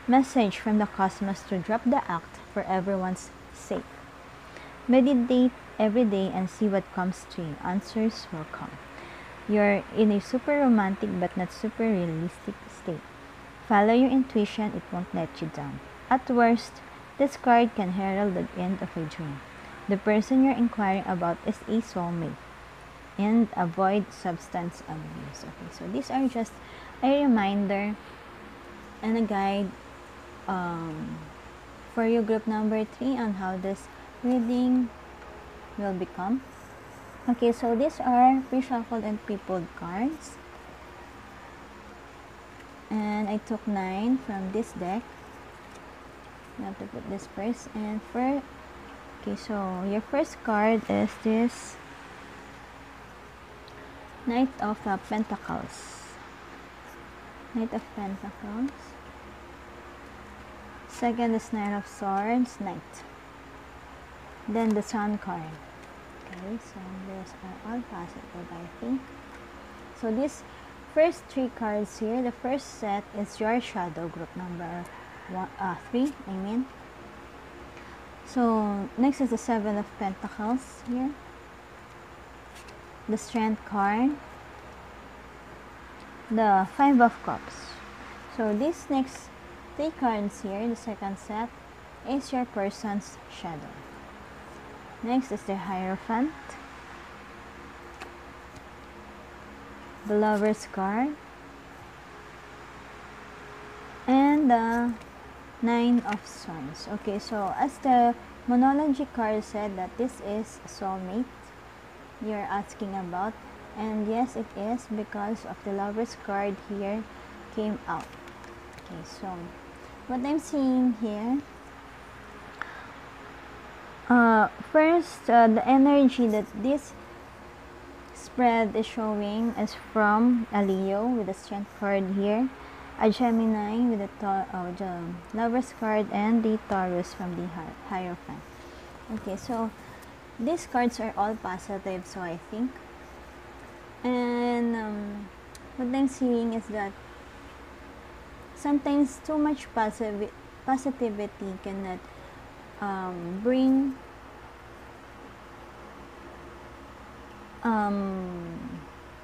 message from the cosmos to drop the act for everyone's sake. Meditate every day and see what comes to you. Answers will come. You're in a super romantic but not super realistic state. Follow your intuition, it won't let you down. At worst, this card can herald the end of a dream. The person you're inquiring about is a soulmate. And avoid substance abuse. Okay, so these are just a reminder and a guide for your group number 3 on how this reading will become. Okay, so these are pre-shuffled and pre-pulled cards, and I took 9 from this deck. I have to put this first, and okay, so your first card is this Knight of Pentacles. Knight of Pentacles. Second is Knight of Swords, Knight. Then the Sun card. Okay, so these are all positive, I think. So these first 3 cards here, the first set is your shadow, group number 3, I mean. So next is the 7 of Pentacles here. The Strength card, the 5 of Cups. So these next 3 cards here, the second set, is your person's shadow. Next is the Hierophant, the Lover's card, and the 9 of Swords. Okay, so as the monology card said that this is a soulmate you're asking about, and yes, it is, because of the Lover's card here came out. Okay, so what I'm seeing here, first, the energy that this spread is showing is from a Leo with the Strength card here, a Gemini with the Lover's card, and the Taurus from the Hierophant. Okay, so these cards are all positive, so I think. And what I'm seeing is that sometimes too much positivity cannot bring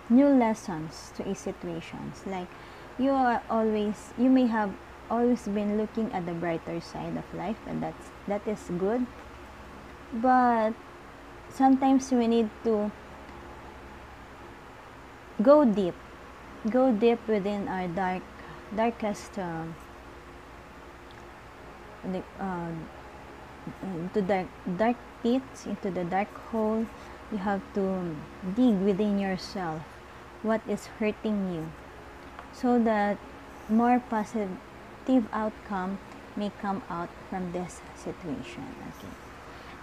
new lessons to a situations. Like you may have always been looking at the brighter side of life, and that is good, but sometimes we need to go deep within our darkest into dark pits, into the dark hole. You have to dig within yourself what is hurting you, so that more positive outcome may come out from this situation. Okay,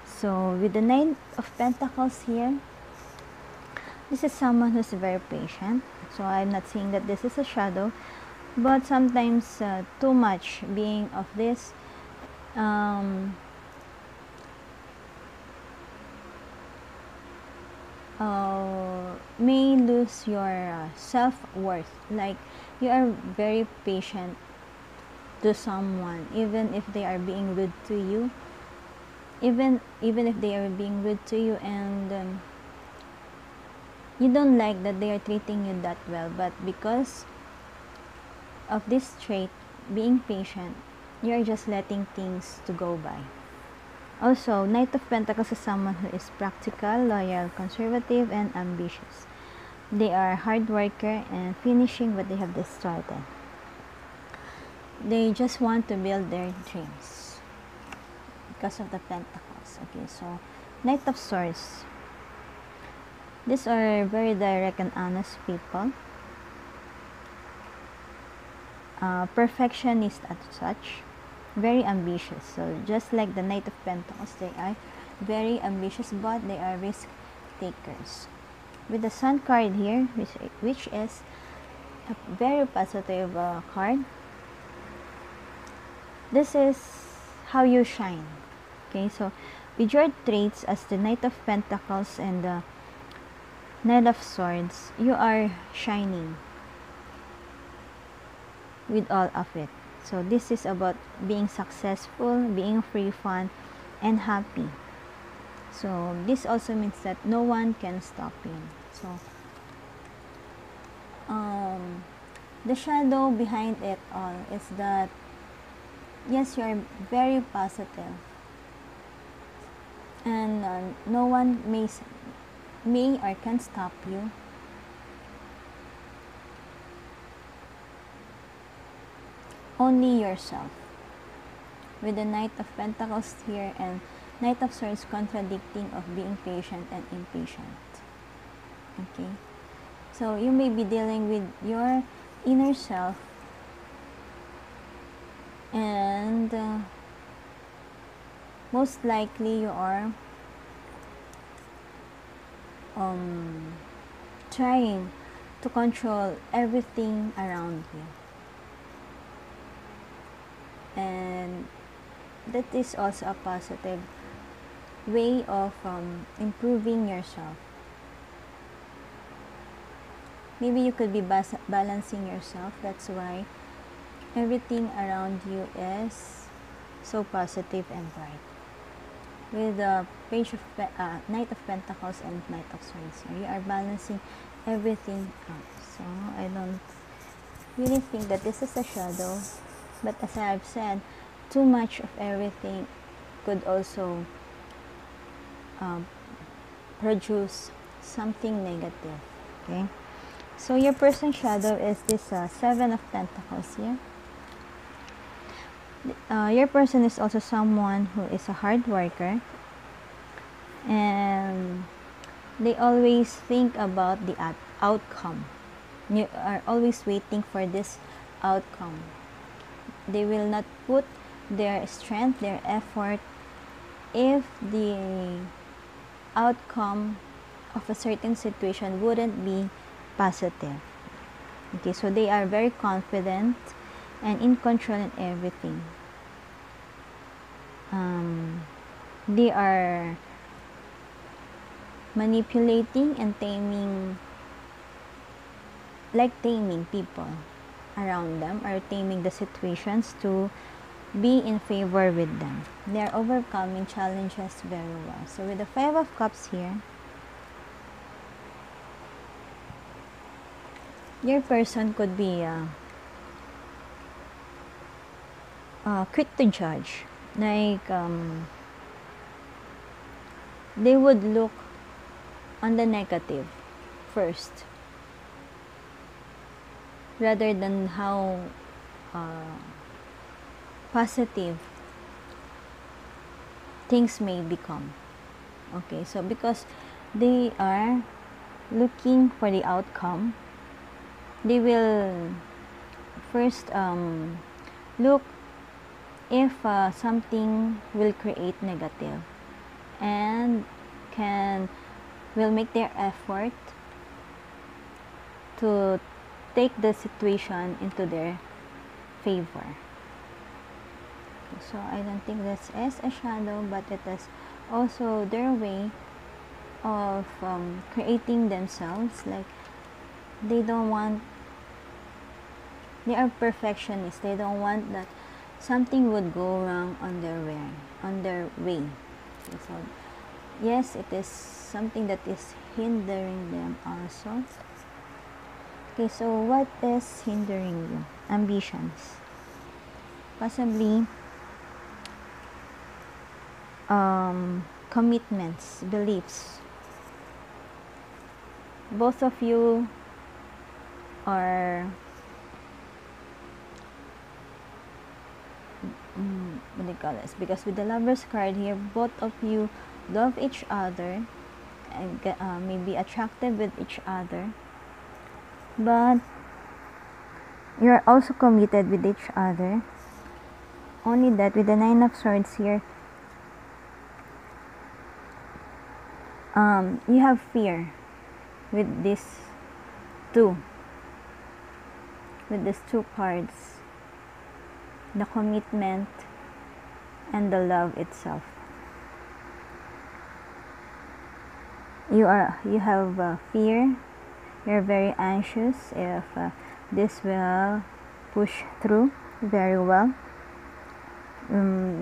so with the 9 of Pentacles here, this is someone who's very patient. So I'm not saying that this is a shadow, but sometimes too much being of this may lose your self-worth. Like you are very patient to someone, even if they are being rude to you, even if they are being rude to you, and you don't like that they are treating you that well, but because of this trait, being patient, you are just letting things to go by. Also, Knight of Pentacles is someone who is practical, loyal, conservative, and ambitious. They are hard worker and finishing what they have started. They just want to build their dreams because of the Pentacles. Okay, so Knight of Swords. These are very direct and honest people. Perfectionist as such. Very ambitious. So just like the Knight of Pentacles, they are very ambitious, but they are risk takers. With the Sun card here, which is a very positive card, this is how you shine. Okay, so with your traits as the Knight of Pentacles and the Knight of Swords, you are shining with all of it. So this is about being successful, being free, fun, and happy. So this also means that no one can stop you. So the shadow behind it all is that yes, you are very positive, and no one may or can stop you. Only yourself. With the Knight of Pentacles here and Knight of Swords contradicting of being patient and impatient. Okay, so you may be dealing with your inner self, and most likely you are trying to control everything around you, and that is also a positive way of improving yourself. Maybe you could be balancing yourself. That's why everything around you is so positive and bright. With the Knight of Pentacles and Knight of Swords, you are balancing everything out. So I don't really think that this is a shadow, but as I've said, too much of everything could also produce something negative. Okay, so your person's shadow is this Seven of Pentacles here. Your person is also someone who is a hard worker, and they always think about the outcome. You are always waiting for this outcome. They will not put their strength, their effort, if the outcome of a certain situation wouldn't be positive. Okay, so they are very confident and in control in everything. They are manipulating and taming people around them, or taming the situations to be in favor with them. They are overcoming challenges very well. So with the Five of Cups here, your person could be quick to judge. Like they would look on the negative first, rather than how positive things may become. Okay, so because they are looking for the outcome, they will first look if something will create negative, and will make their effort to take the situation into their favor. So I don't think this is a shadow, but it is also their way of creating themselves. Like they are perfectionists. They don't want that something would go wrong on their way. Okay, so yes, it is something that is hindering them also. Okay, so what is hindering you? Ambitions. Possibly commitments, beliefs. Both of you are what do you call this? Because with the Lovers card here, both of you love each other and may be attracted with each other, but you're also committed with each other. Only that with the Nine of Swords here, you have fear with these two cards, the commitment and the love itself. You have fear. You're very anxious if this will push through very well,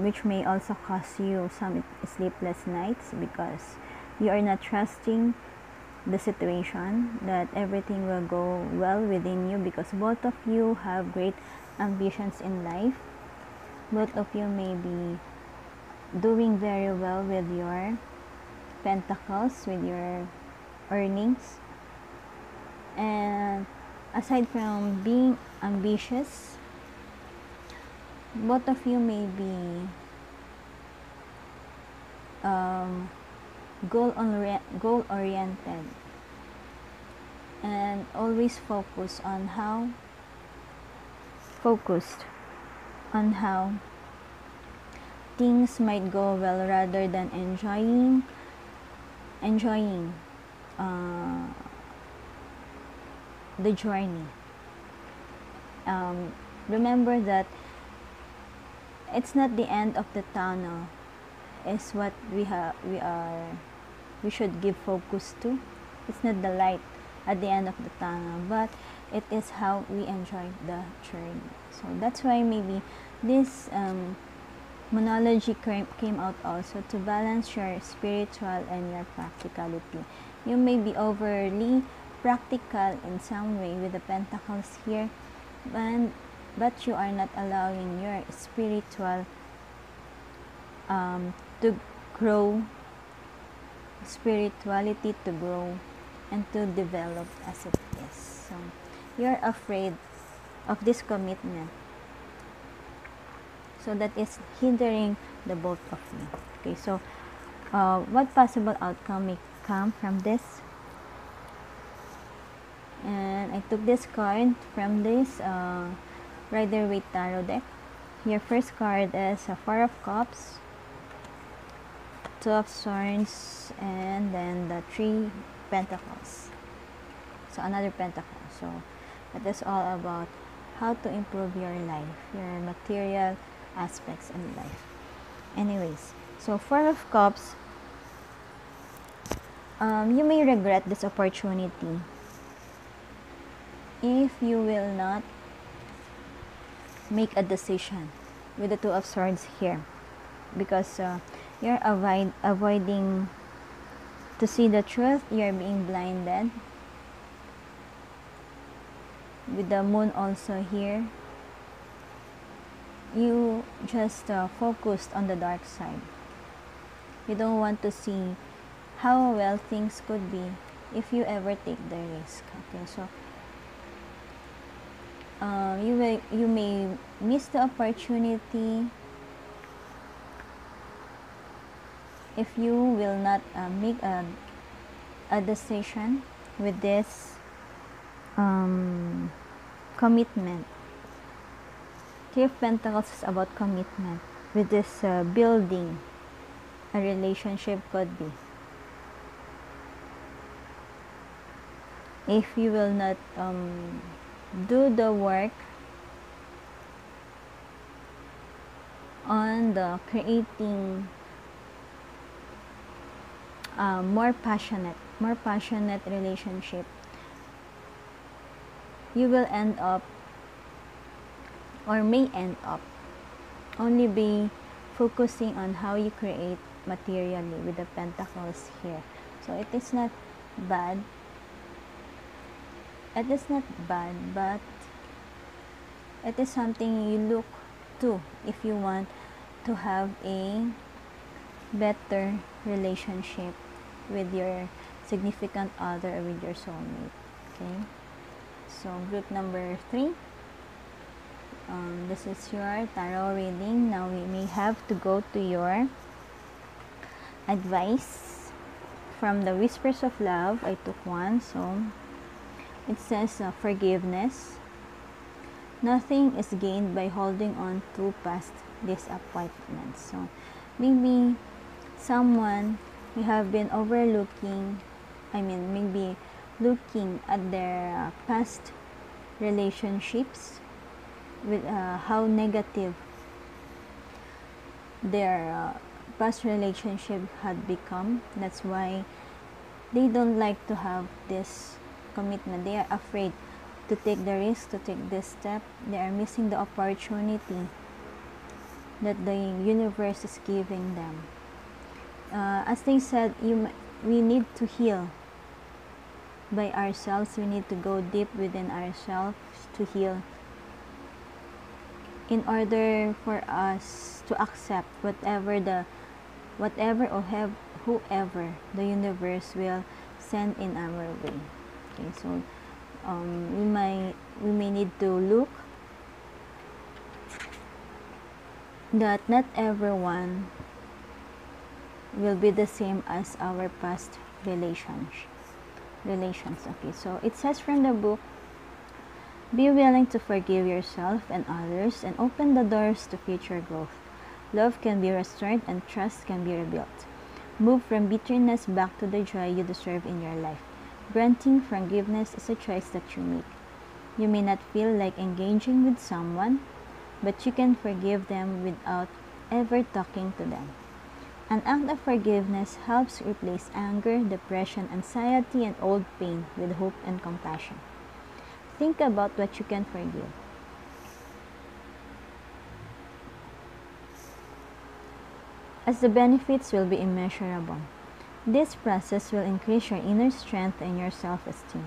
which may also cause you some sleepless nights because you are not trusting the situation that everything will go well within you, because both of you have great ambitions in life. Both of you may be doing very well with your pentacles, with your earnings, and aside from being ambitious, both of you may be goal oriented and always focused on how things might go well rather than enjoying the journey. Remember that it's not the end of the tunnel is what we should give focus to. It's not the light at the end of the tunnel, but it is how we enjoy the journey. So that's why maybe this monology came out also to balance your spiritual and your practicality. You may be overly practical in some way with the pentacles here, but you are not allowing your spirituality to grow and to develop as it is. So you're afraid of this commitment, so that is hindering the both of you. Okay, so what possible outcome may come from this? And I took this card from this Rider-Waite Tarot deck. Your first card is a Four of Cups, Two of Swords, and then the Three Pentacles. So another pentacle. So that is all about how to improve your life, your material aspects in life. Anyways, so Four of Cups, you may regret this opportunity if you will not make a decision with the Two of Swords here, because you're avoiding to see the truth. You're being blinded with the Moon also here. You just focused on the dark side. You don't want to see how well things could be if you ever take the risk. Okay, so you may miss the opportunity if you will not make a decision with this commitment. Three of Pentacles is about commitment. With this building a relationship could be. If you will not do the work on the creating more passionate relationship, you will end up or may end up only be focusing on how you create materially with the pentacles here. So it is not bad. It is not bad, but it is something you look to if you want to have a better relationship with your significant other or with your soulmate. Okay, so group number 3, this is your tarot reading. Now we may have to go to your advice from the Whispers of Love. I took one, so it says forgiveness. Nothing is gained by holding on to past disappointments. So maybe someone you have been overlooking, maybe looking at their past relationships with how negative their past relationship had become. That's why they don't like to have this commitment. They are afraid to take the risk, to take this step. They are missing the opportunity that the universe is giving them. As they said, we need to heal by ourselves. We need to go deep within ourselves to heal in order for us to accept whoever the universe will send in our way. Okay, so we may need to look that not everyone will be the same as our past relations. Okay, so it says from the book, be willing to forgive yourself and others and open the doors to future growth. Love can be restored and trust can be rebuilt. Move from bitterness back to the joy you deserve in your life. Granting forgiveness is a choice that you make. You may not feel like engaging with someone, but you can forgive them without ever talking to them. An act of forgiveness helps replace anger, depression, anxiety, and old pain with hope and compassion. Think about what you can forgive. As the benefits will be immeasurable. This process will increase your inner strength and your self-esteem.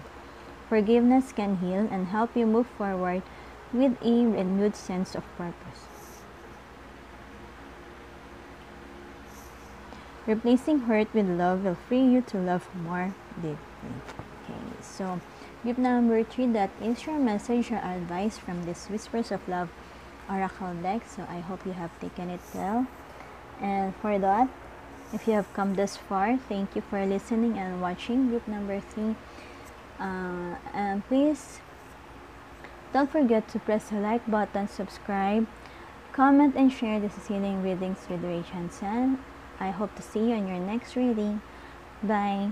Forgiveness can heal and help you move forward with a renewed sense of purpose. Replacing hurt with love will free you to love more deeply. Okay, so group number 3, that is your message or advice from this Whispers of Love Oracle deck. So I hope you have taken it well. And for that, if you have come this far, thank you for listening and watching group number 3. And please don't forget to press the like button, subscribe, comment, and share this healing readings with Rachel San. I hope to see you in your next reading. Bye.